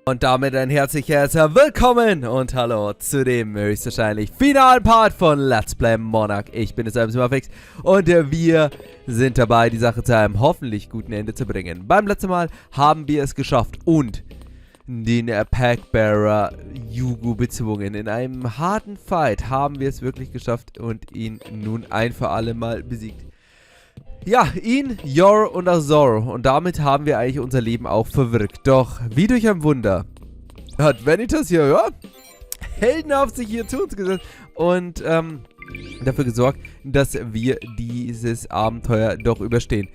Und damit ein herzliches Willkommen und Hallo zu dem höchstwahrscheinlich finalen Part von Let's Play Monark. Ich bin es Fix und wir sind dabei, die Sache zu einem hoffentlich guten Ende zu bringen. Beim letzten Mal haben wir es geschafft und den Packbearer Yugo bezwungen. In einem harten Fight haben wir es wirklich geschafft und ihn nun ein für alle Mal besiegt. Ja, ihn, Yor und Azor. Und damit haben wir eigentlich unser Leben auch verwirkt. Doch, wie durch ein Wunder, hat Vanitas hier, ja, heldenhaft sich hier zu uns gesetzt und dafür gesorgt, dass wir dieses Abenteuer doch überstehen.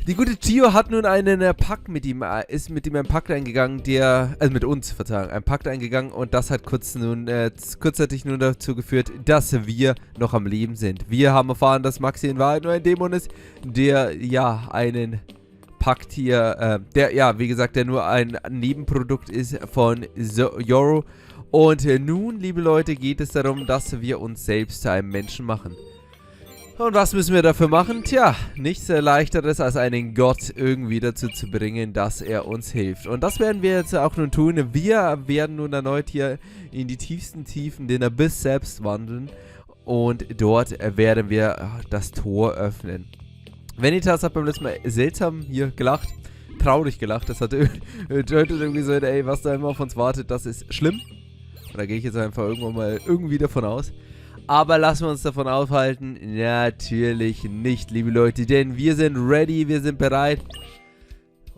Die gute Chiyo hat nun einen Pakt mit ihm, ist mit ihm einen Pakt eingegangen, mit uns, Verzeihung, einen Pakt eingegangen und das hat kurzzeitig nun dazu geführt, dass wir noch am Leben sind. Wir haben erfahren, dass Maxi in Wahrheit nur ein Dämon ist, der, ja, einen Pakt hier, wie gesagt, der nur ein Nebenprodukt ist von Yoro. Und nun, liebe Leute, geht es darum, dass wir uns selbst zu einem Menschen machen. Und was müssen wir dafür machen? Tja, nichts Leichteres als einen Gott irgendwie dazu zu bringen, dass er uns hilft. Und das werden wir jetzt auch nun tun. Wir werden nun erneut hier in die tiefsten Tiefen den Abyss selbst wandeln. Und dort werden wir das Tor öffnen. Vanitas hat beim letzten Mal seltsam hier gelacht. Traurig gelacht. Das hat irgendwie so, ey, was da immer auf uns wartet, das ist schlimm. Und da gehe ich jetzt einfach irgendwann mal irgendwie davon aus. Aber lassen wir uns davon aufhalten? Natürlich nicht, liebe Leute, denn wir sind ready, wir sind bereit.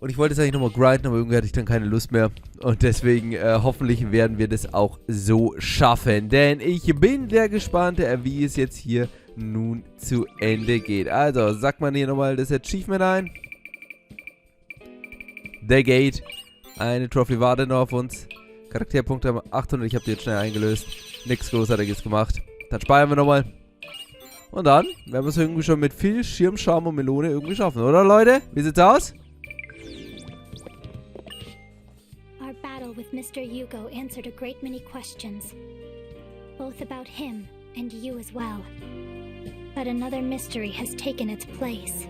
Und ich wollte jetzt eigentlich nochmal grinden, aber irgendwie hatte ich dann keine Lust mehr. Und deswegen, hoffentlich werden wir das auch so schaffen. Denn ich bin sehr gespannt, wie es jetzt hier nun zu Ende geht. Also, sagt man hier nochmal das Achievement ein. The Gate. Eine Trophy wartet noch auf uns. Charakterpunkte 800, ich habe die jetzt schnell eingelöst. Nichts Großartiges gemacht. Dann speichern wir nochmal. Und dann werden wir es irgendwie schon mit viel Schirmscham und Melone irgendwie schaffen, oder Leute? Wie sieht's aus? Our battle with Mr. Yugo answered a great many questions. Both about him and you as well. But another mystery has taken its place.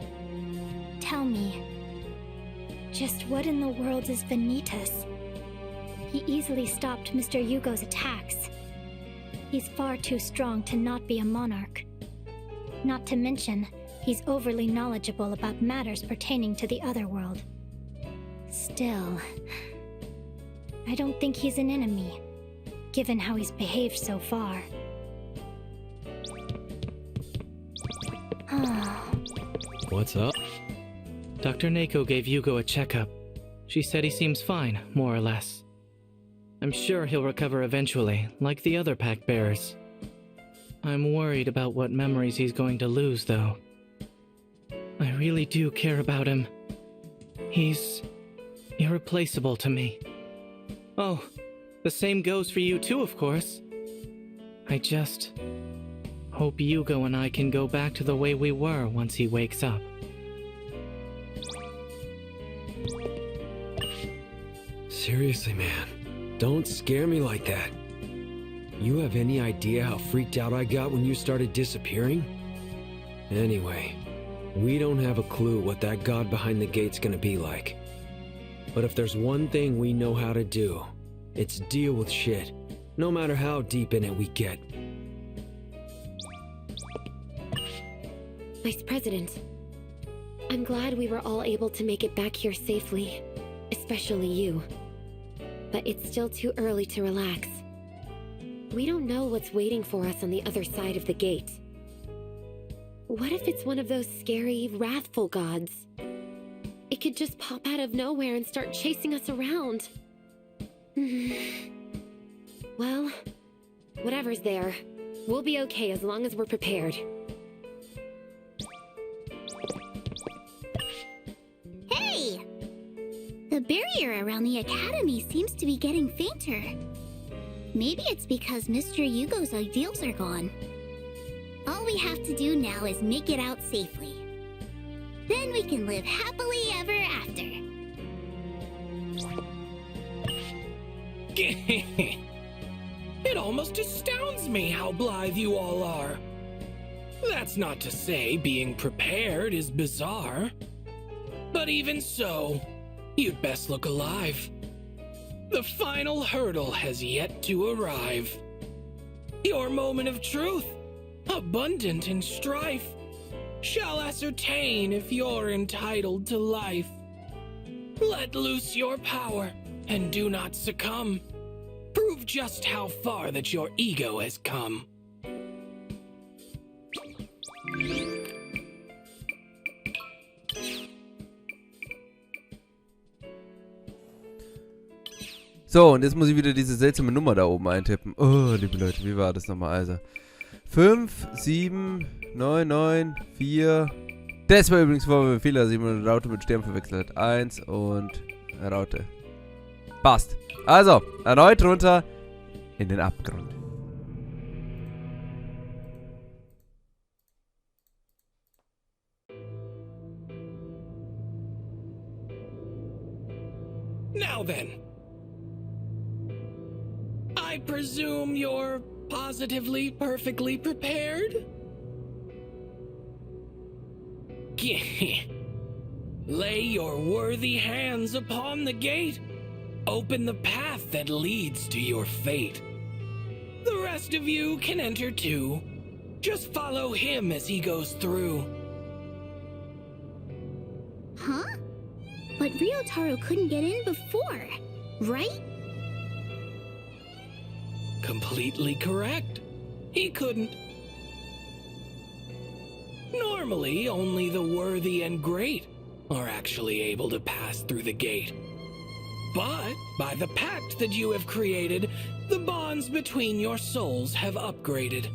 Tell me, just what in the world is Vanitas? He easily stopped Mr. Yugo's attacks. He's far too strong to not be a monarch. Not to mention, he's overly knowledgeable about matters pertaining to the other world. Still, I don't think he's an enemy, given how he's behaved so far. What's up? Dr. Neko gave Yugo a checkup. She said he seems fine, more or less. I'm sure he'll recover eventually, like the other pack bearers. I'm worried about what memories he's going to lose, though. I really do care about him. He's irreplaceable to me. Oh, the same goes for you too, of course. I just hope Yugo and I can go back to the way we were once he wakes up. Seriously, man. Don't scare me like that. You have any idea how freaked out I got when you started disappearing? Anyway, we don't have a clue what that god behind the gate's gonna be like. But if there's one thing we know how to do, it's deal with shit, no matter how deep in it we get. Vice President, I'm glad we were all able to make it back here safely, especially you. But it's still too early to relax. We don't know what's waiting for us on the other side of the gate. What if it's one of those scary, wrathful gods? It could just pop out of nowhere and start chasing us around. Well, whatever's there, we'll be okay as long as we're prepared. Hey! The barrier around the academy seems to be getting fainter. Maybe it's because Mr. Yugo's ideals are gone. All we have to do now is make it out safely. Then we can live happily ever after. It almost astounds me how blithe you all are. That's not to say being prepared is bizarre. But even so, you'd best look alive. The final hurdle has yet to arrive. Your moment of truth, abundant in strife, shall ascertain if you're entitled to life. Let loose your power and do not succumb. Prove just how far that your ego has come. So, und jetzt muss ich wieder diese seltsame Nummer da oben eintippen. Oh, liebe Leute, wie war das nochmal? Also, 5, 7, 9, 9, 4. Das war übrigens vor mir Fehler, 7 und Raute mit Stern verwechselt hat. 1 und Raute. Passt. Also, erneut runter in den Abgrund. Now then. I presume you're positively perfectly prepared? Lay your worthy hands upon the gate. Open the path that leads to your fate. The rest of you can enter too. Just follow him as he goes through. Huh? But Ryotaro couldn't get in before, right? Completely correct. He couldn't. Normally, only the worthy and great are actually able to pass through the gate. But by the pact that you have created, the bonds between your souls have upgraded.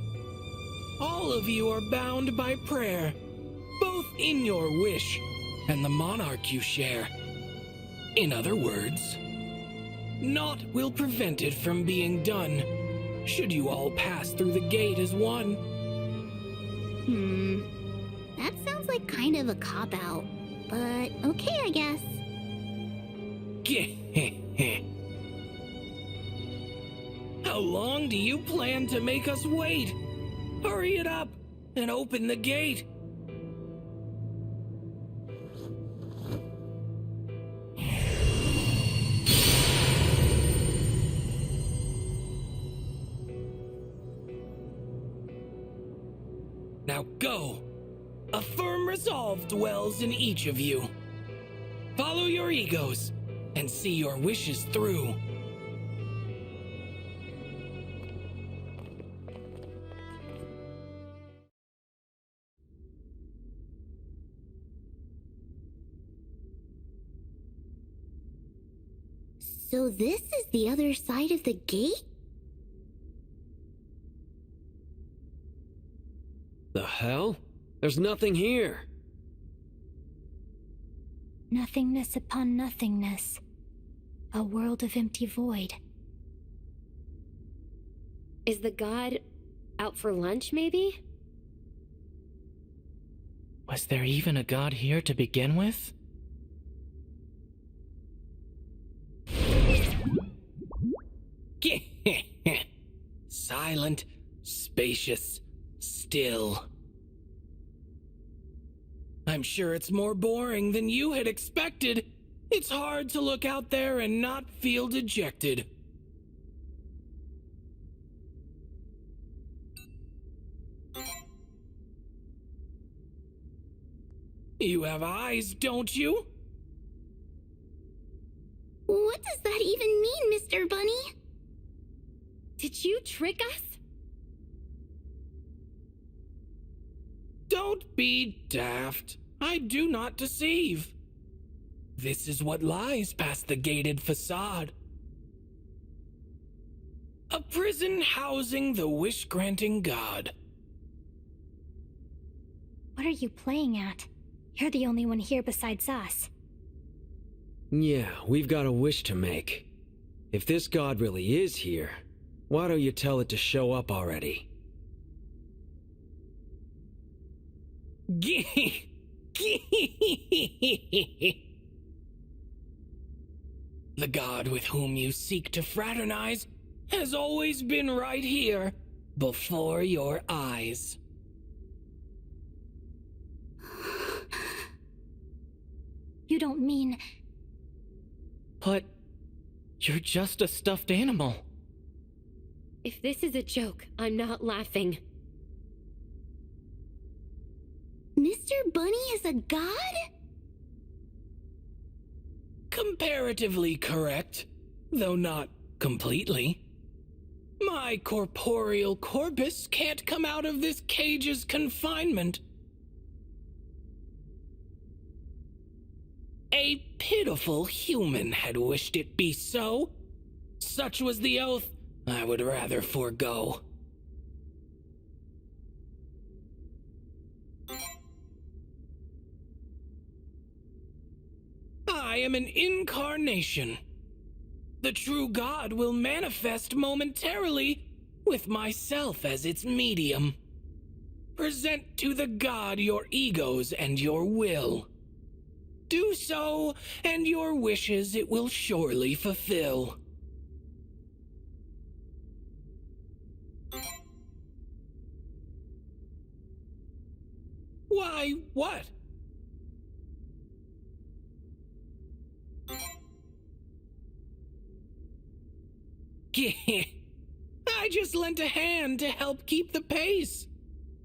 All of you are bound by prayer, both in your wish and the monarch you share. In other words, naught will prevent it from being done, should you all pass through the gate as one. That sounds like kind of a cop-out, but okay, I guess. How long do you plan to make us wait? Hurry it up and open the gate. Now go. A firm resolve dwells in each of you. Follow your egos and see your wishes through. So this is the other side of the gate? The hell? There's nothing here. Nothingness upon nothingness. A world of empty void. Is the god out for lunch, maybe? Was there even a god here to begin with? Silent, spacious, still. I'm sure it's more boring than you had expected. It's hard to look out there and not feel dejected. You have eyes, don't you? What does that even mean, Mr. Bunny? Did you trick us? Don't be daft. I do not deceive. This is what lies past the gated facade. A prison housing the wish-granting god. What are you playing at? You're the only one here besides us. Yeah, we've got a wish to make. If this god really is here, why don't you tell it to show up already? The god with whom you seek to fraternize has always been right here, before your eyes. You don't mean... But You're just a stuffed animal. If this is a joke, I'm not laughing. Mr. Bunny is a god? Comparatively correct, though not completely. My corporeal corpus can't come out of this cage's confinement. A pitiful human had wished it be so. Such was the oath I would rather forego. I am an incarnation. The true God will manifest momentarily with myself as its medium. Present to the God your egos and your will. Do so, and your wishes it will surely fulfill. Why, what? I just lent a hand to help keep the pace.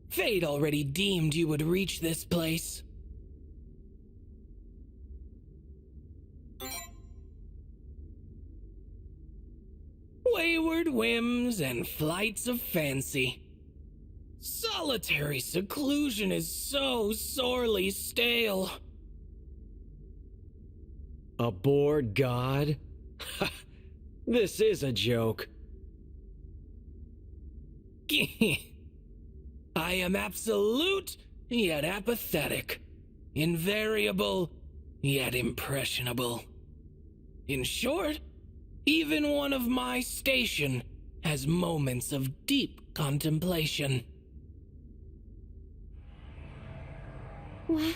Fate already deemed you would reach this place. Wayward whims and flights of fancy. Solitary seclusion is so sorely stale. A bored god? This is a joke. I am absolute, yet apathetic. Invariable, yet impressionable. In short, even one of my station has moments of deep contemplation. What?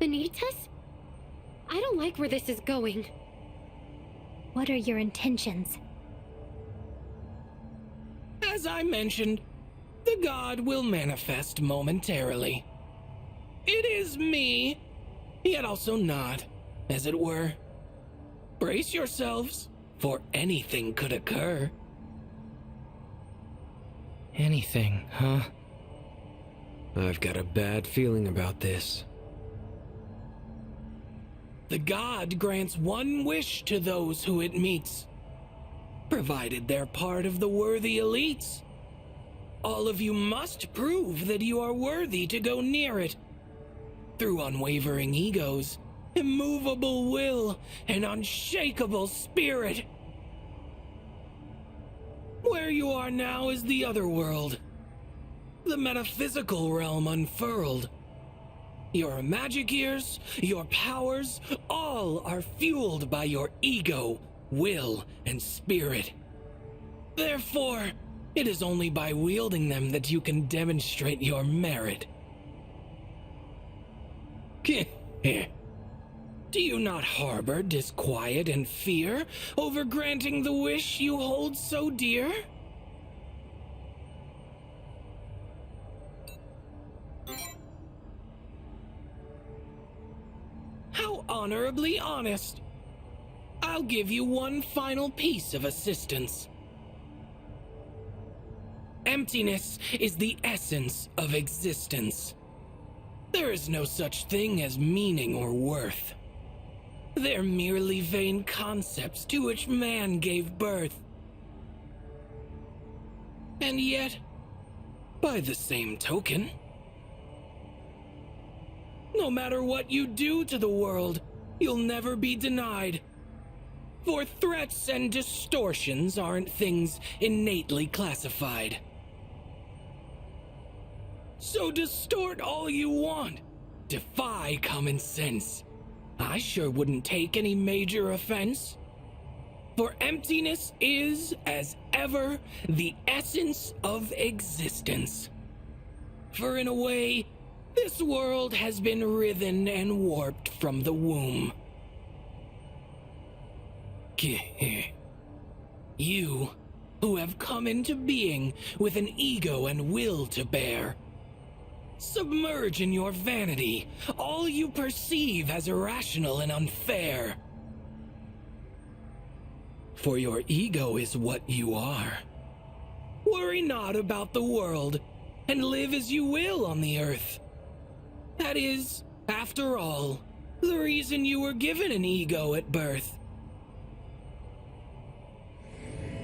Vanitas? I don't like where this is going. What are your intentions? As I mentioned, the god will manifest momentarily. It is me, yet also not, as it were. Brace yourselves, for anything could occur. Anything, huh? I've got a bad feeling about this. The god grants one wish to those who it meets, provided they're part of the worthy elites. All of you must prove that you are worthy to go near it, through unwavering egos, immovable will, and unshakable spirit. Where you are now is the other world, the metaphysical realm unfurled. Your magic ears, your powers, all are fueled by your ego, will, and spirit. Therefore, it is only by wielding them that you can demonstrate your merit. Do you not harbor disquiet and fear over granting the wish you hold so dear? How honorably honest. I'll give you one final piece of assistance. Emptiness is the essence of existence. There is no such thing as meaning or worth. They're merely vain concepts to which man gave birth. And yet, by the same token, no matter what you do to the world, you'll never be denied. For threats and distortions aren't things innately classified. So distort all you want. Defy common sense. I sure wouldn't take any major offense. For emptiness is, as ever, the essence of existence. For in a way, this world has been writhen and warped from the womb. You, who have come into being with an ego and will to bear, submerge in your vanity all you perceive as irrational and unfair. for your ego is what you are. Worry not about the world, and live as you will on the earth. That is, after all, the reason you were given an ego at birth.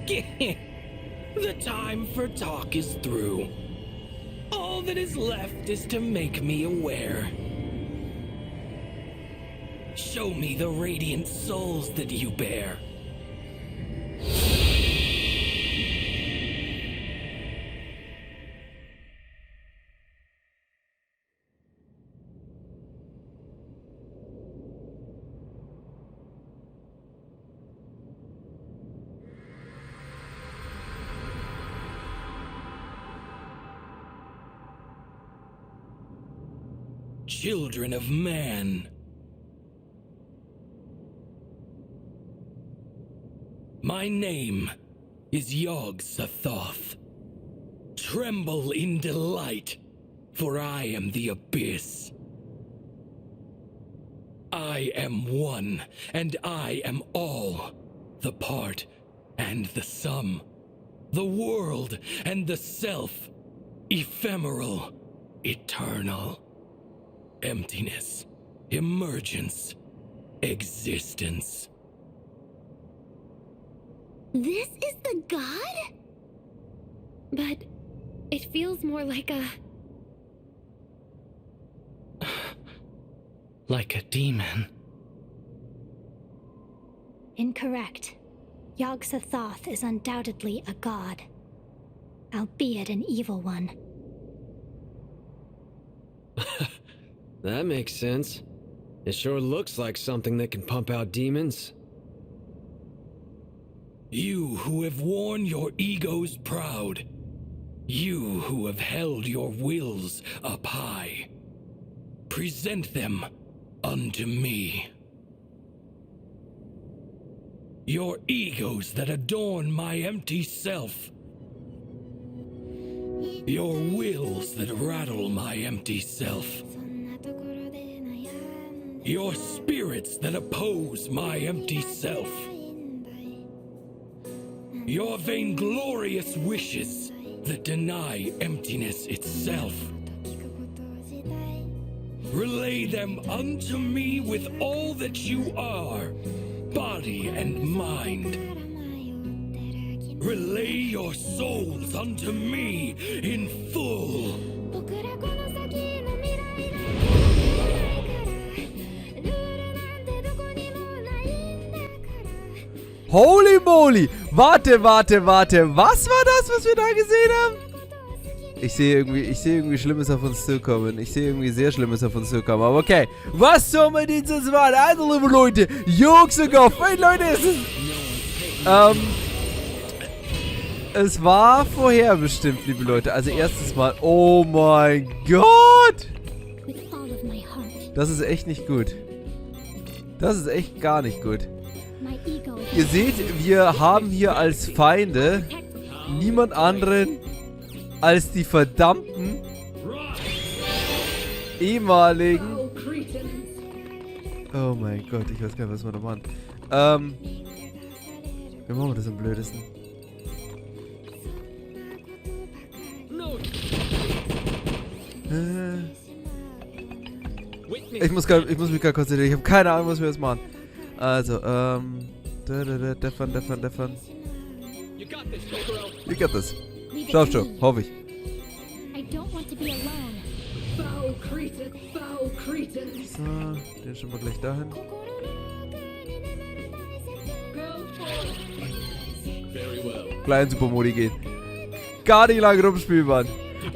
The time for talk is through. All that is left is to make me aware. Show me the radiant souls that you bear. Children of man. My name is Yog-Sothoth. Tremble in delight, for I am the abyss. I am one, and I am all, the part and the sum, the world and the self, ephemeral, eternal. Emptiness, emergence, existence. This is the god? But it feels more like a... Like a demon. Incorrect. Yog-Sothoth is undoubtedly a god, albeit an evil one. That makes sense. It sure looks like something that can pump out demons. You who have worn your egos proud. You who have held your wills up high. Present them unto me. Your egos that adorn my empty self. Your wills that rattle my empty self. Your spirits that oppose my empty self. Your vainglorious wishes that deny emptiness itself. Relay them unto me with all that you are, body and mind. Relay your souls unto me in full. Holy moly! Warte. Was war das, was wir da gesehen haben? Ich sehe irgendwie Schlimmes auf uns zukommen. Ich sehe irgendwie sehr Schlimmes auf uns zukommen. Aber okay. Was soll man denn jetzt machen? Also, liebe Leute. Yog-Sothoth. Hey, Leute, es war vorherbestimmt, liebe Leute. Also, erstes Mal. Oh mein Gott! Das ist echt nicht gut. Das ist echt gar nicht gut. Ihr seht, wir haben hier als Feinde niemand anderen als die verdammten ehemaligen... Oh mein Gott, ich weiß gar nicht, was wir da machen. Wie machen wir das am blödesten? Ich muss mich gerade konzentrieren, ich habe keine Ahnung, was wir jetzt machen. Also, Defern. You got this. Schaffst du, hoffe ich. So, den schieben wir gleich dahin. Kleinen Supermodi gehen. Gar nicht lange rumspielen, Mann.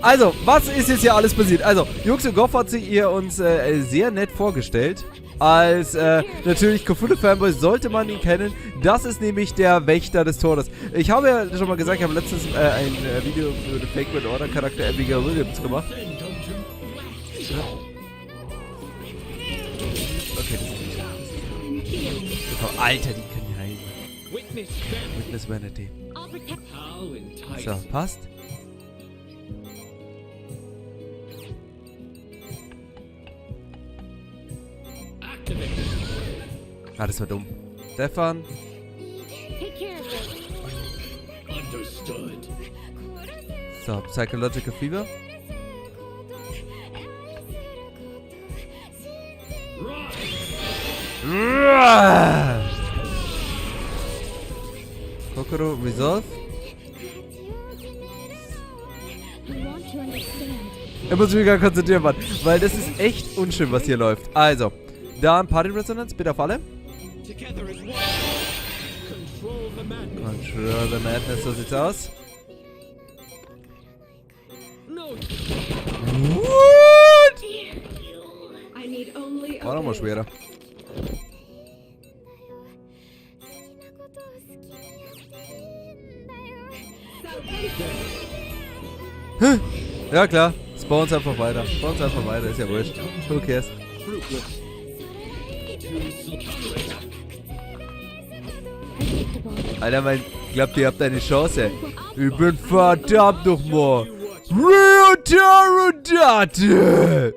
Also, was ist jetzt hier alles passiert? Also, Yog-Sothoth hat sich ihr uns sehr nett vorgestellt. Als natürlich Cthulhu-Fanboy sollte man ihn kennen. Das ist nämlich der Wächter des Todes. Ich habe ja schon mal gesagt, ich habe letztens ein Video für den Fake World Order Charakter Abigail Williams gemacht. Okay, das ist nicht. Oh, Alter, die können ja heilen. Witness Vanity. So, passt. Ah, das war dumm. Stefan. Understood. So, Psychological Fever. Kokoro Resolve. Er muss mich gar konzentrieren, Mann, weil das ist echt unschön, was hier läuft. Also, dann Party Resonance, bitte auf alle. Control the Madness, so sieht's aus. What? War nochmal schwerer. Ja klar, spawns einfach weiter. Spawns einfach weiter, ist ja wurscht. Who cares? Alter, mein, glaubt ihr habt eine Chance? Ich bin verdammt nochmal. Retardate!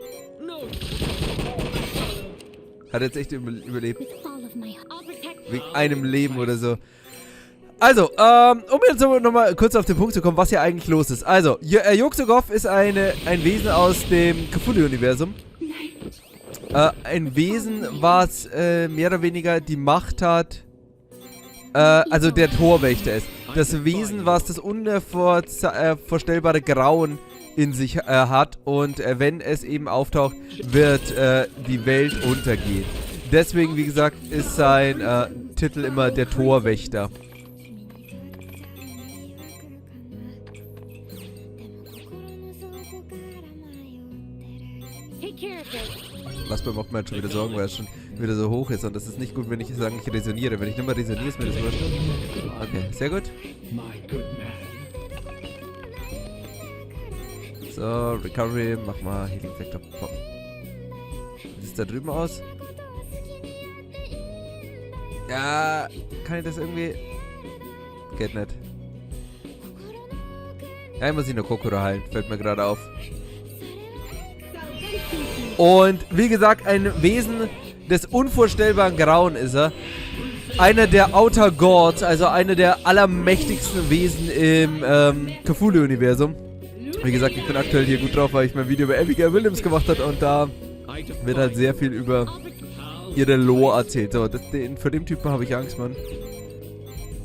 Hat jetzt echt überlebt. Wegen einem Leben oder so. Also, um jetzt nochmal kurz auf den Punkt zu kommen, was hier eigentlich los ist. Also, Yog-Sothoth ist ein Wesen aus dem Cthulhu-Universum. Ein Wesen, was mehr oder weniger die Macht hat, also der Torwächter ist. Das Wesen, was das unvorstellbare Grauen in sich hat und wenn es eben auftaucht, wird die Welt untergehen. Deswegen, wie gesagt, ist sein Titel immer der Torwächter. Lasper macht mir halt schon wieder Sorgen, weil es schon wieder so hoch ist und das ist nicht gut, wenn ich sage, ich resoniere. Wenn ich nicht mehr resoniere, ist mir das wurscht. Okay, sehr gut. So, Recovery, mach mal Healing Factor. Wie sieht es da drüben aus? Ja, kann ich das irgendwie... Geht nicht. Ja, ich muss ihn nur Kokoro heilen, fällt mir gerade auf. Und wie gesagt, ein Wesen des unvorstellbaren Grauen ist er. Einer der Outer Gods, also einer der allermächtigsten Wesen im Cthulhu-Universum. Wie gesagt, ich bin aktuell hier gut drauf, weil ich mein Video über Abigail Williams gemacht habe und da wird halt sehr viel über ihre Lore erzählt. So, vor dem Typen habe ich Angst, Mann.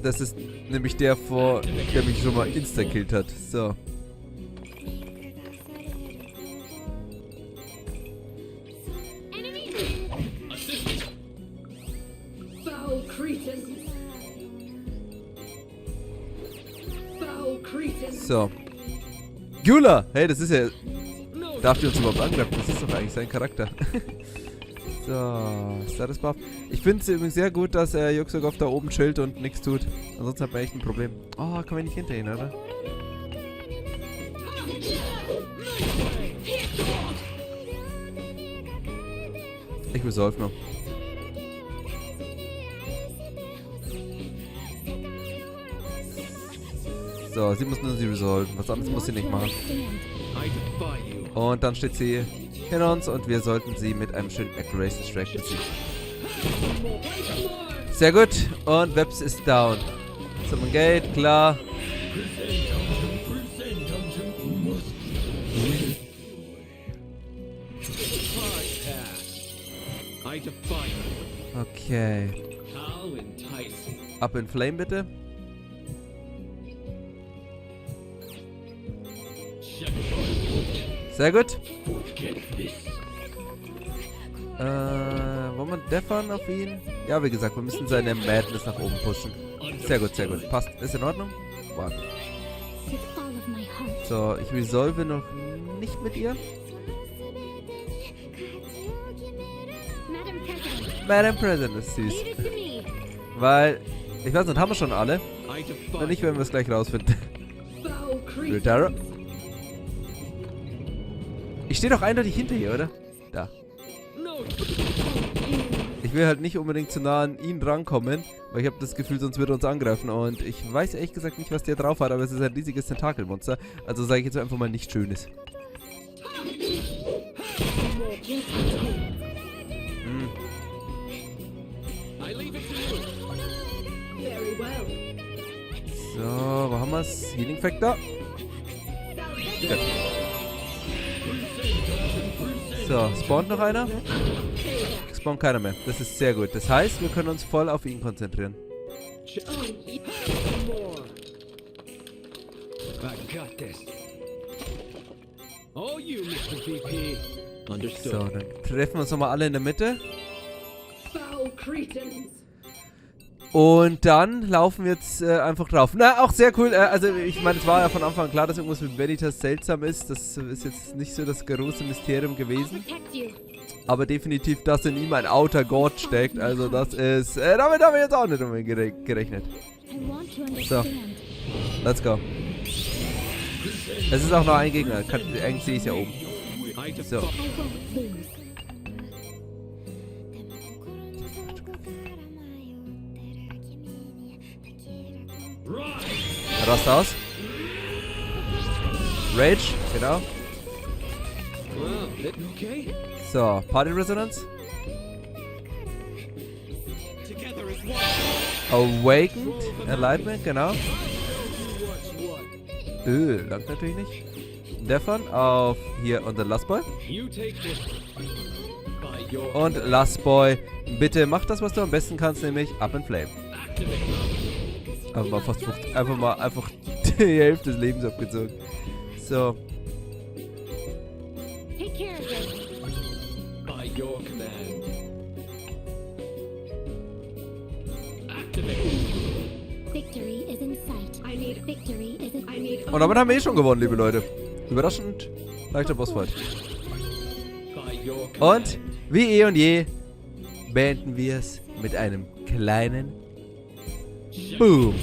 Das ist nämlich der mich schon mal insta-killt hat. So. So. Gula! Hey, das ist ja... Darf die uns überhaupt angreifen? Das ist doch eigentlich sein Charakter. So, Status Buff. Ich finde es übrigens sehr gut, dass Yog-Sothoth da oben chillt und nichts tut. Ansonsten hat man echt ein Problem. Oh, kann man nicht hinter ihn, oder? Ich resolve noch. So, sie muss nur sie resolven. Was anderes muss sie nicht machen. Und dann steht sie hinter uns und wir sollten sie mit einem schönen Accuracy Strike besiegen. Sehr gut. Und Webs ist down. Summon Gate, klar. Okay. Up in Flame bitte. Sehr gut. Wollen wir deathern auf ihn? Ja, wie gesagt, wir müssen seine Madness nach oben pushen. Sehr gut, sehr gut. Passt. Ist in Ordnung? Warte. So, ich resolve noch nicht mit ihr. Madam President ist süß. Weil, ich weiß nicht, haben wir schon alle? Wenn nicht, werden wir es gleich rausfinden. Retaro. Ich stehe doch eindeutig hinter ihr, oder? Da. Ich will halt nicht unbedingt zu nah an ihn rankommen, weil ich habe das Gefühl, sonst würde er uns angreifen. Und ich weiß ehrlich gesagt nicht, was der drauf hat, aber es ist ein riesiges Tentakelmonster. Also sage ich jetzt einfach mal nichts Schönes. So, wo haben wir's? Healing Factor. Gut. So, spawnt noch einer? Spawnt keiner mehr. Das ist sehr gut. Das heißt, wir können uns voll auf ihn konzentrieren. So, dann treffen wir uns nochmal alle in der Mitte. Und dann laufen wir jetzt einfach drauf. Na, auch sehr cool. Also, ich meine, es war ja von Anfang an klar, dass irgendwas mit Vanitas seltsam ist. Das ist jetzt nicht so das große Mysterium gewesen. Aber definitiv, dass in ihm ein Outer God steckt. Also, das ist... damit haben wir jetzt auch nicht unbedingt gerechnet. So. Let's go. Es ist auch noch ein Gegner. Eigentlich sehe ich es ja oben. So. Rast aus. Rage, genau. So, Party Resonance. Awakened, Enlightenment, genau. Langt natürlich nicht. Davon auf hier unser Last Boy. Und Last Boy, bitte mach das, was du am besten kannst, nämlich Up in Flame. Einfach die Hälfte des Lebens abgezogen. So. Und damit haben wir schon gewonnen, liebe Leute. Überraschend leichter Bossfight. Und wie eh und je beenden wir es mit einem kleinen Boom.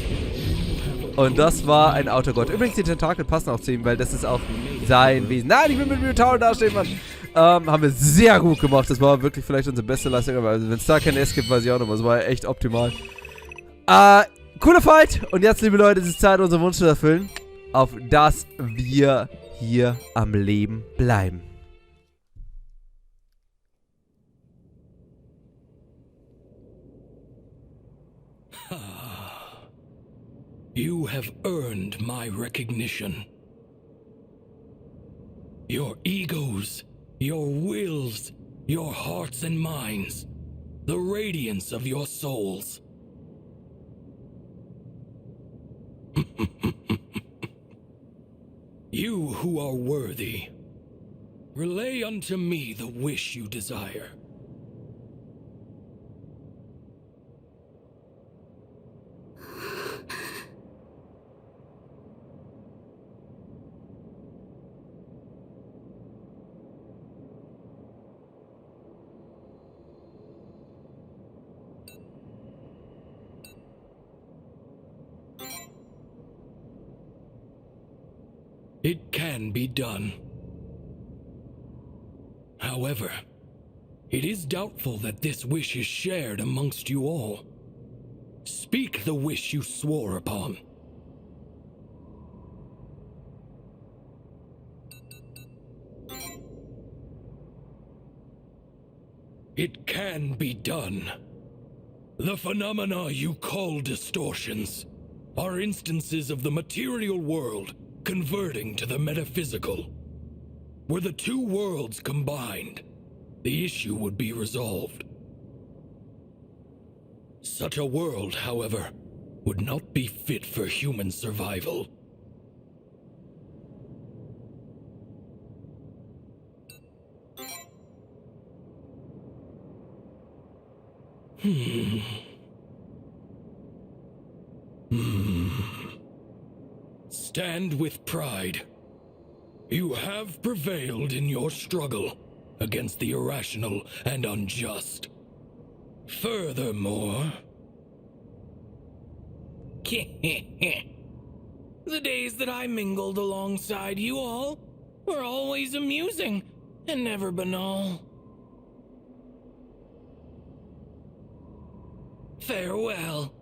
Und das war ein Outer-Gott. Übrigens, die Tentakel passen auch zu ihm, weil das ist auch sein Wesen. Nein, ich will mit Minotaur dastehen, Mann. Haben wir sehr gut gemacht. Das war wirklich vielleicht unsere beste Leistung. Aber wenn es da kein S gibt, weiß ich auch noch. Das war echt optimal. Cooler Fight. Und jetzt, liebe Leute, es ist Zeit, unseren Wunsch zu erfüllen. Auf dass wir hier am Leben bleiben. You have earned my recognition. Your egos, your wills, your hearts and minds, the radiance of your souls. You who are worthy, relay unto me the wish you desire. It can be done. However, it is doubtful that this wish is shared amongst you all. Speak the wish you swore upon. It can be done. The phenomena you call distortions are instances of the material world converting to the metaphysical. Were the two worlds combined, the issue would be resolved. Such a world, however, would not be fit for human survival. Stand with pride. You have prevailed in your struggle against the irrational and unjust. Furthermore... the days that I mingled alongside you all were always amusing and never banal. Farewell.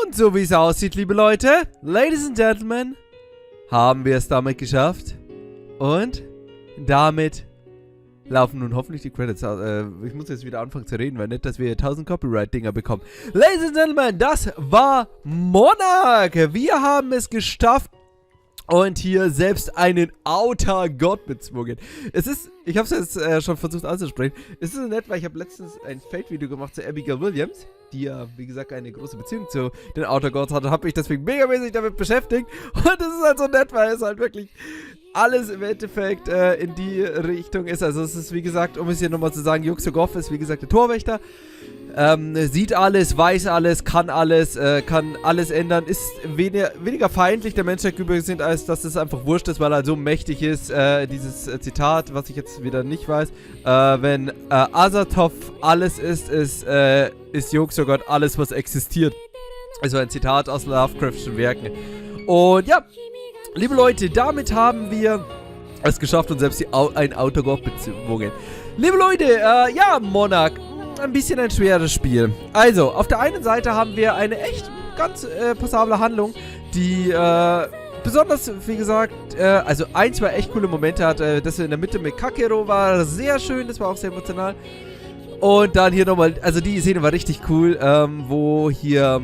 Und so wie es aussieht, liebe Leute, Ladies and Gentlemen, haben wir es damit geschafft. Und damit laufen nun hoffentlich die Credits. Ich muss jetzt wieder anfangen zu reden, weil nicht, dass wir 1000 Copyright-Dinger bekommen. Ladies and Gentlemen, das war Monark. Wir haben es geschafft. Und hier selbst einen Outer-Gott bezwungen. Es ist, ich habe es jetzt schon versucht auszusprechen. Es ist so nett, weil ich habe letztens ein Fake-Video gemacht zu Abigail Williams, die ja, wie gesagt, eine große Beziehung zu den Outer Gods hat. Und habe mich deswegen megamäßig damit beschäftigt. Und es ist halt so nett, weil es halt wirklich alles im Endeffekt in die Richtung ist. Also es ist, wie gesagt, um es hier nochmal zu sagen, Yog-Sothoth ist, wie gesagt, der Torwächter. Sieht alles, weiß alles, kann alles ändern, ist weniger feindlich der Menschheit gegenüber sind, als dass es einfach wurscht ist, weil er so mächtig ist. Dieses Zitat, was ich jetzt wieder nicht weiß, wenn Yog-Sothoth alles ist Yog-Sothoth alles, was existiert. Also ein Zitat aus Lovecraftschen Werken. Und ja, liebe Leute, damit haben wir es geschafft und selbst ein Outer-Gott bezwungen. Liebe Leute, ja, Monark. Ein bisschen ein schweres Spiel. Also, auf der einen Seite haben wir eine echt ganz passable Handlung, die besonders, wie gesagt, also ein, zwei echt coole Momente hat. Das in der Mitte mit Kakero war sehr schön, das war auch sehr emotional. Und dann hier nochmal, also die Szene war richtig cool, wo hier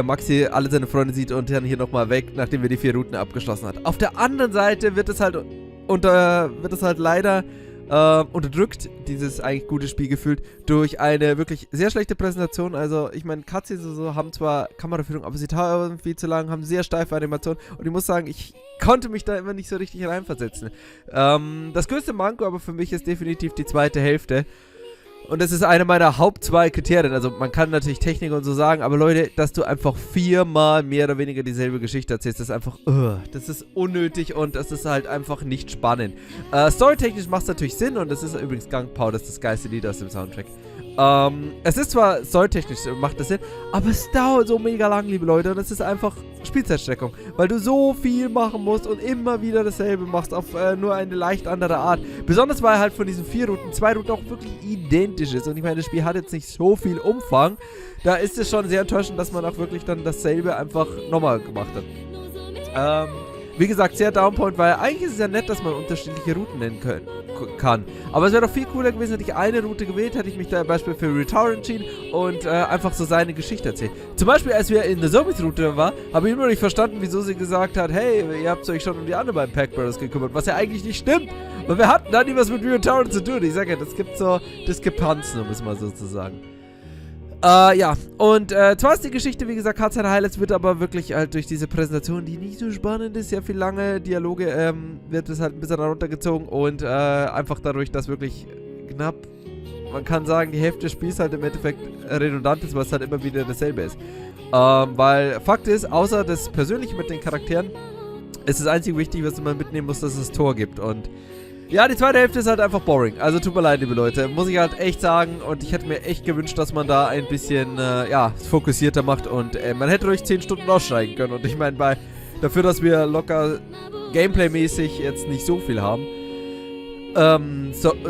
Maxi alle seine Freunde sieht und dann hier nochmal weg, nachdem wir die 4 Routen abgeschlossen hat. Auf der anderen Seite wird es halt leider unterdrückt, dieses eigentlich gute Spiel gefühlt, durch eine wirklich sehr schlechte Präsentation. Also, ich meine, Cutscenes so haben zwar Kameraführung, aber sie dauern viel zu lang, haben sehr steife Animationen und ich muss sagen, ich konnte mich da immer nicht so richtig reinversetzen. Das größte Manko aber für mich ist definitiv die zweite Hälfte. Und das ist eine meiner Haupt-2 Kriterien. Also man kann natürlich Technik und so sagen, aber Leute, dass du einfach 4-mal mehr oder weniger dieselbe Geschichte erzählst, das ist einfach, das ist unnötig und das ist halt einfach nicht spannend. Storytechnisch macht es natürlich Sinn und das ist übrigens Gangpau, das ist das geilste Lied aus dem Soundtrack. Es ist zwar storytechnisch, macht das Sinn, aber es dauert so mega lang, liebe Leute, und es ist einfach Spielzeitstreckung, weil du so viel machen musst und immer wieder dasselbe machst, auf nur eine leicht andere Art. Besonders weil halt von diesen 4 Routen 2 Routen auch wirklich identisch ist und ich meine, das Spiel hat jetzt nicht so viel Umfang, da ist es schon sehr enttäuschend, dass man auch wirklich dann dasselbe einfach nochmal gemacht hat. Wie gesagt, sehr Downpoint, weil eigentlich ist es ja nett, dass man unterschiedliche Routen nennen kann. Aber es wäre doch viel cooler gewesen, hätte ich eine Route gewählt, hätte ich mich da Beispiel für Return entschieden und einfach so seine Geschichte erzählt. Zum Beispiel, als wir in der Zombies-Route waren, habe ich immer noch nicht verstanden, wieso sie gesagt hat, hey, ihr habt euch schon um die anderen beiden Pack Brothers gekümmert, was ja eigentlich nicht stimmt. Weil wir hatten da nie was mit Return zu tun. Ich sage ja, das gibt so Diskrepanzen, um es mal so zu sagen. Ja, und zwar ist die Geschichte, wie gesagt, hat seine Highlights, wird aber wirklich halt durch diese Präsentation, die nicht so spannend ist, sehr viel lange Dialoge, wird es halt ein bisschen runtergezogen und einfach dadurch, dass wirklich knapp, man kann sagen, die Hälfte des Spiels halt im Endeffekt redundant ist, weil es halt immer wieder dasselbe ist. Weil Fakt ist, außer das Persönliche mit den Charakteren, ist das einzige wichtig, was du mal mitnehmen musst, dass es das Tor gibt und ja, die zweite Hälfte ist halt einfach boring. Also tut mir leid, liebe Leute. Muss ich halt echt sagen. Und ich hätte mir echt gewünscht, dass man da ein bisschen, fokussierter macht. Und man hätte ruhig 10 Stunden aussteigen können. Und ich meine, dafür, dass wir locker Gameplay-mäßig jetzt nicht so viel haben,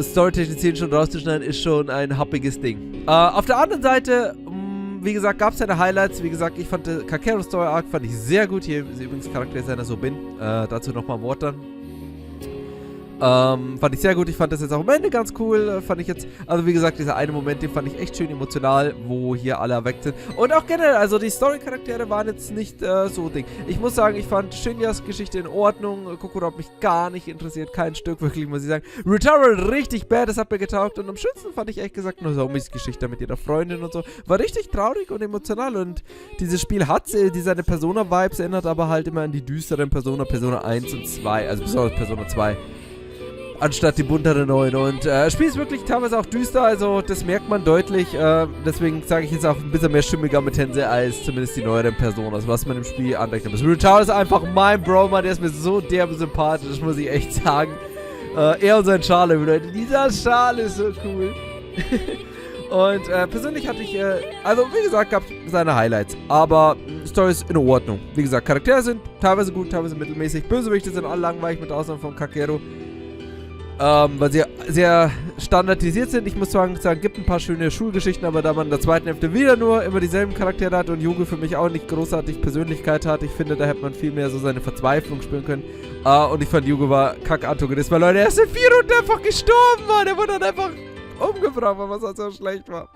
storytechnisch 10 Stunden rauszuschneiden, ist schon ein happiges Ding. Auf der anderen Seite, wie gesagt, gab es seine Highlights. Wie gesagt, ich fand Kakero Story Arc fand ich sehr gut. Hier ist übrigens Charakterdesigner so bin. Dazu nochmal ein Wort dann. Fand ich sehr gut, ich fand das jetzt auch am Ende ganz cool, fand ich jetzt, also wie gesagt, dieser eine Moment, den fand ich echt schön emotional, wo hier alle erweckt sind und auch generell, also die Story-Charaktere waren jetzt nicht so Ding. Ich muss sagen, ich fand Shinyas Geschichte in Ordnung, Kokoro hat mich gar nicht interessiert, kein Stück wirklich, muss ich sagen. Return richtig bad, das hat mir getaugt und am schönsten fand ich ehrlich gesagt Nozomis Geschichte mit ihrer Freundin und so, war richtig traurig und emotional und dieses Spiel hat seine Persona-Vibes, erinnert aber halt immer an die düsteren Persona 1 und 2, also besonders Persona 2. Anstatt die buntere 9. Und das Spiel ist wirklich teilweise auch düster, also das merkt man deutlich. Deswegen sage ich jetzt auch ein bisschen mehr stimmiger mit Tense als zumindest die neueren Personen, was man im Spiel andeckt. Return ist einfach mein Bro, Mann, der ist mir so derbe sympathisch, das muss ich echt sagen. Er und sein Schale, Leute. Dieser Schale ist so cool. Und persönlich hatte ich, also wie gesagt, gab es seine Highlights. Aber Story ist in Ordnung. Wie gesagt, Charaktere sind teilweise gut, teilweise mittelmäßig. Bösewichte sind alle langweilig, mit Ausnahme von Kakero. weil sie sehr standardisiert sind. Ich muss sagen, gibt ein paar schöne Schulgeschichten, aber da man in der zweiten Hälfte wieder nur immer dieselben Charaktere hat und Yugo für mich auch nicht großartig Persönlichkeit hat, ich finde, da hätte man viel mehr so seine Verzweiflung spielen können. Und ich fand, Yugo war Kack-Antagonist, weil Leute, er ist in 4 Runden einfach gestorben, Mann. Der wurde dann einfach umgebracht, weil was halt so schlecht war.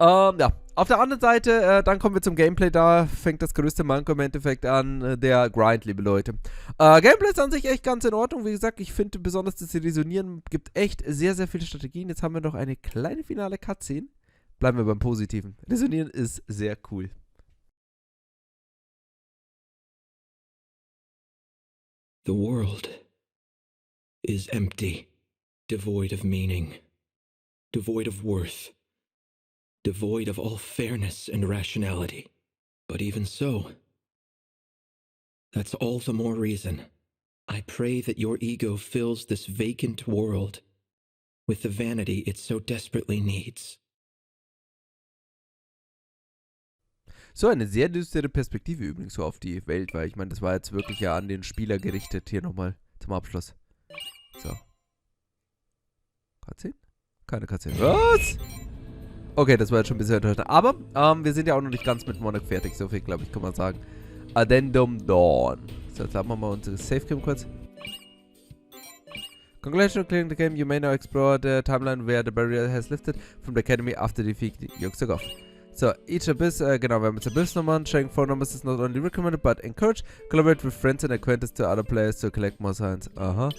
Ja. Auf der anderen Seite, dann kommen wir zum Gameplay, da fängt das größte Manko im Endeffekt an, der Grind, liebe Leute. Gameplay ist an sich echt ganz in Ordnung, wie gesagt, ich finde besonders das Resonieren gibt echt sehr, sehr viele Strategien. Jetzt haben wir noch eine kleine finale Cutscene. Bleiben wir beim Positiven. Resonieren ist sehr cool. The world is empty, devoid of meaning, devoid of worth. Devoid of all fairness and rationality. But even so, that's all the more reason I pray that your ego fills this vacant world with the vanity it so desperately needs. So, eine sehr düstere Perspektive übrigens so auf die Welt, weil ich meine, das war jetzt wirklich ja an den Spieler gerichtet. Hier nochmal zum Abschluss. So. Cutscene? Keine Cutscene. Was? Okay, das war jetzt schon ein bisschen enttäuschend. Aber wir sind ja auch noch nicht ganz mit Monark fertig. So viel, glaube ich, kann man sagen. Addendum Dawn. So, jetzt haben wir mal unsere Safe-Game kurz. Congratulations on clearing the game. You may now explore the timeline where the barrier has lifted from the Academy after defeating Yog-Sothoth. So, each Abyss, genau, wir haben jetzt Abyss-Nummern. Sharing phone numbers is not only recommended, but encouraged. Collaborate with friends and acquaintances to other players to collect more signs. Aha.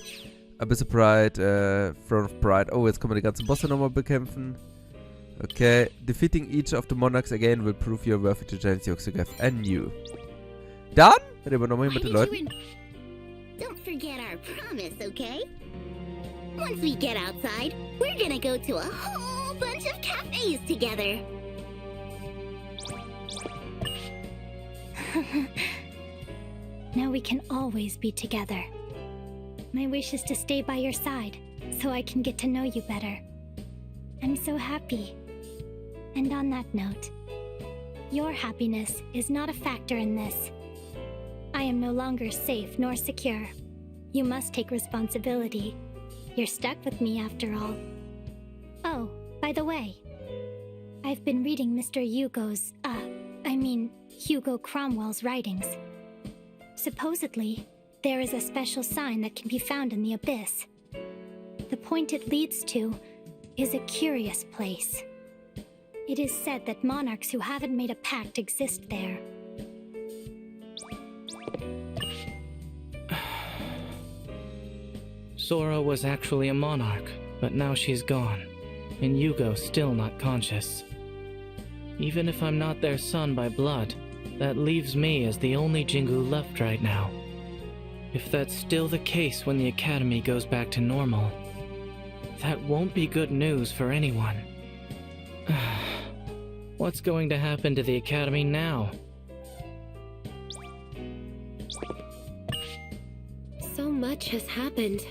Abyss of Pride, Throne of Pride. Oh, jetzt können wir die ganzen Bosse nochmal bekämpfen. Okay, defeating each of the monarchs again will prove you're worthy to challenge Yog-Sothoth anew. Dann reden wir nochmal hier mit den Leuten. Don't forget our promise, okay? Once we get outside, we're gonna go to a whole bunch of cafes together. Now we can always be together. My wish is to stay by your side, so I can get to know you better. I'm so happy. And on that note, your happiness is not a factor in this. I am no longer safe nor secure. You must take responsibility. You're stuck with me after all. Oh, by the way, I've been reading Mr. Hugo Cromwell's writings. Supposedly, there is a special sign that can be found in the abyss. The point it leads to is a curious place. It is said that monarchs who haven't made a pact exist there. Sora was actually a monarch, but now she's gone, and Yugo's still not conscious. Even if I'm not their son by blood, that leaves me as the only Jingu left right now. If that's still the case when the Academy goes back to normal, that won't be good news for anyone. What's going to happen to the Academy now? So much has happened.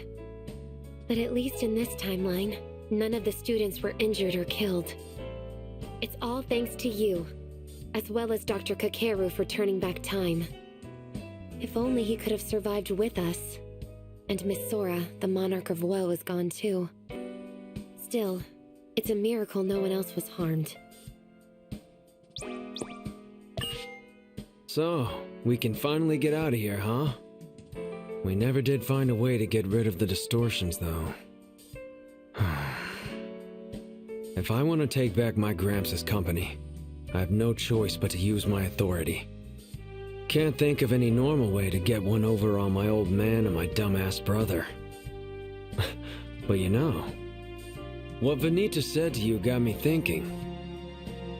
But at least in this timeline, none of the students were injured or killed. It's all thanks to you, as well as Dr. Kakeru for turning back time. If only he could have survived with us. And Miss Sora, the Monarch of Woe, is gone too. Still, it's a miracle no one else was harmed. So, we can finally get out of here, huh? We never did find a way to get rid of the distortions, though. If I want to take back my Gramps' company, I have no choice but to use my authority. Can't think of any normal way to get one over on my old man and my dumbass brother. But you know, what Vanitas said to you got me thinking.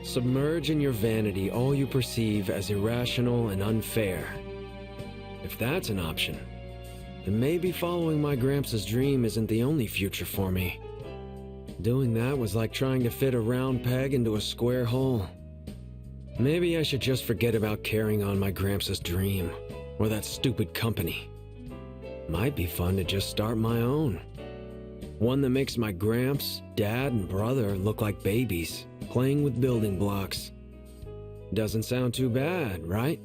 Submerge in your vanity all you perceive as irrational and unfair. If that's an option, then maybe following my Gramps' dream isn't the only future for me. Doing that was like trying to fit a round peg into a square hole. Maybe I should just forget about carrying on my Gramps' dream, or that stupid company. Might be fun to just start my own. One that makes my Gramps, Dad, and brother look like babies, playing with building blocks. Doesn't sound too bad, right?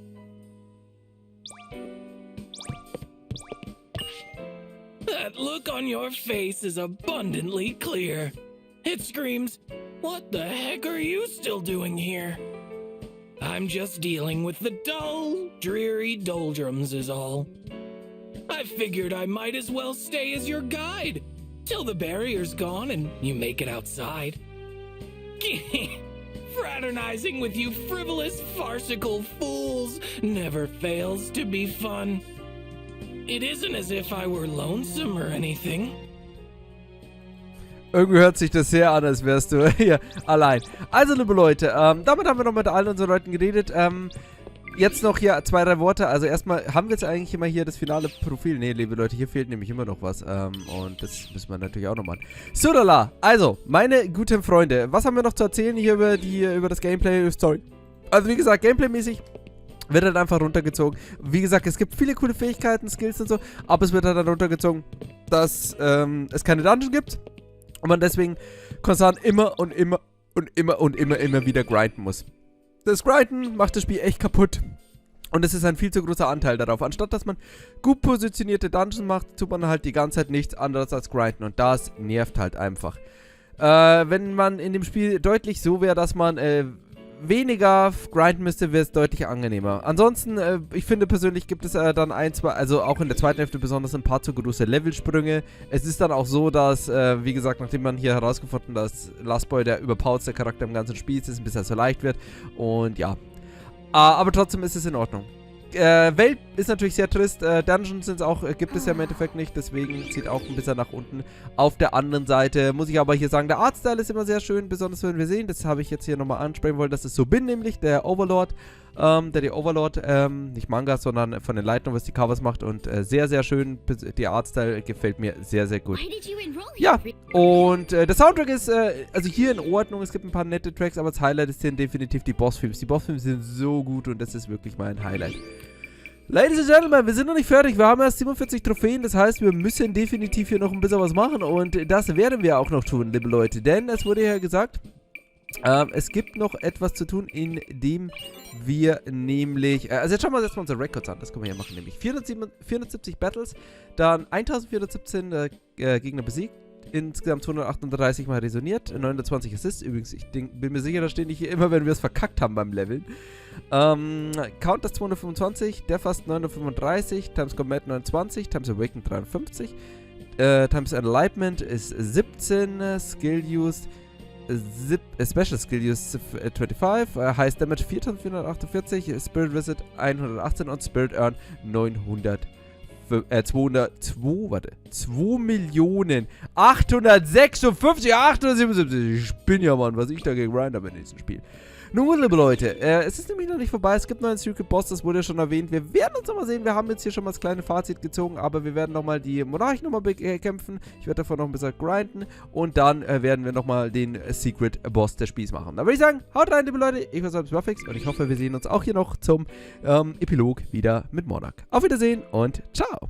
That look on your face is abundantly clear. It screams, what the heck are you still doing here? I'm just dealing with the dull, dreary doldrums is all. I figured I might as well stay as your guide, till the barrier's gone and you make it outside. Fraternizing with you frivolous, farcical fools never fails to be fun. It isn't as if I were lonesome or anything. Irgendwie hört sich das sehr an, als wärst du hier allein. Also, liebe Leute, damit haben wir noch mit allen unseren Leuten geredet. Jetzt noch hier 2, 3 Worte. Also erstmal, haben wir jetzt eigentlich immer hier das finale Profil? Ne, liebe Leute, hier fehlt nämlich immer noch was. Und das müssen wir natürlich auch noch machen. So, lala. Also, meine guten Freunde, was haben wir noch zu erzählen hier über das Gameplay? Story. Also, wie gesagt, Gameplay-mäßig wird halt einfach runtergezogen. Wie gesagt, es gibt viele coole Fähigkeiten, Skills und so, aber es wird halt dann runtergezogen, dass es keine Dungeon gibt und man deswegen konstant immer wieder grinden muss. Das Grinden macht das Spiel echt kaputt. Und es ist ein viel zu großer Anteil darauf. Anstatt dass man gut positionierte Dungeons macht, tut man halt die ganze Zeit nichts anderes als grinden. Und das nervt halt einfach. Wenn man in dem Spiel deutlich so wäre, dass man weniger grinden müsste, wäre es deutlich angenehmer. Ansonsten, ich finde persönlich gibt es dann also auch in der zweiten Hälfte besonders ein paar zu große Levelsprünge. Es ist dann auch so, dass, wie gesagt, nachdem man hier herausgefunden hat, dass Last Boy der überpowerste Charakter im ganzen Spiel ist, bis er so leicht wird. Und ja. Aber trotzdem ist es in Ordnung. Welt ist natürlich sehr trist. Dungeons gibt es ja im Endeffekt nicht, deswegen zieht auch ein bisschen nach unten. Auf der anderen Seite muss ich aber hier sagen, der Artstyle ist immer sehr schön, besonders wenn wir sehen, das habe ich jetzt hier nochmal ansprechen wollen, dass es so bin, nämlich der Overlord, nicht Manga, sondern von den Light Novels die Covers macht und sehr, sehr schön, der Artstyle gefällt mir sehr, sehr gut. Ja, und der Soundtrack ist, also hier in Ordnung, es gibt ein paar nette Tracks, aber das Highlight sind definitiv die Bossfilms. Die Bossfilms sind so gut und das ist wirklich mein Highlight. Ladies and Gentlemen, wir sind noch nicht fertig, wir haben erst 47 Trophäen, das heißt, wir müssen definitiv hier noch ein bisschen was machen und das werden wir auch noch tun, liebe Leute, denn es wurde ja gesagt, es gibt noch etwas zu tun, indem wir nämlich, also jetzt schauen wir uns erstmal unsere Records an, das können wir hier machen, nämlich 470 Battles, dann 1417 Gegner besiegt, insgesamt 238 Mal resoniert, 920 Assists, übrigens, ich bin mir sicher, da stehen die hier immer, wenn wir es verkackt haben beim Leveln. Count das 225, der fast 935, times Combat 29, times Awaken 53, times Enlightenment ist 17, Skill Use, Special Skill Use 25, Highest Damage 4448, Spirit Visit 118 und Spirit Earn 2.856.877. Ich bin ja, Mann, was ich da gegen Ryan habe im nächsten Spiel. Nun, liebe Leute, es ist nämlich noch nicht vorbei. Es gibt noch einen Secret Boss, das wurde ja schon erwähnt. Wir werden uns nochmal sehen. Wir haben jetzt hier schon mal das kleine Fazit gezogen, aber wir werden nochmal die Monarch nochmal bekämpfen. Ich werde davon noch ein bisschen grinden und dann werden wir nochmal den Secret Boss des Spiels machen. Da würde ich sagen, haut rein, liebe Leute. Ich war Muffix und ich hoffe, wir sehen uns auch hier noch zum Epilog wieder mit Monarch. Auf Wiedersehen und ciao.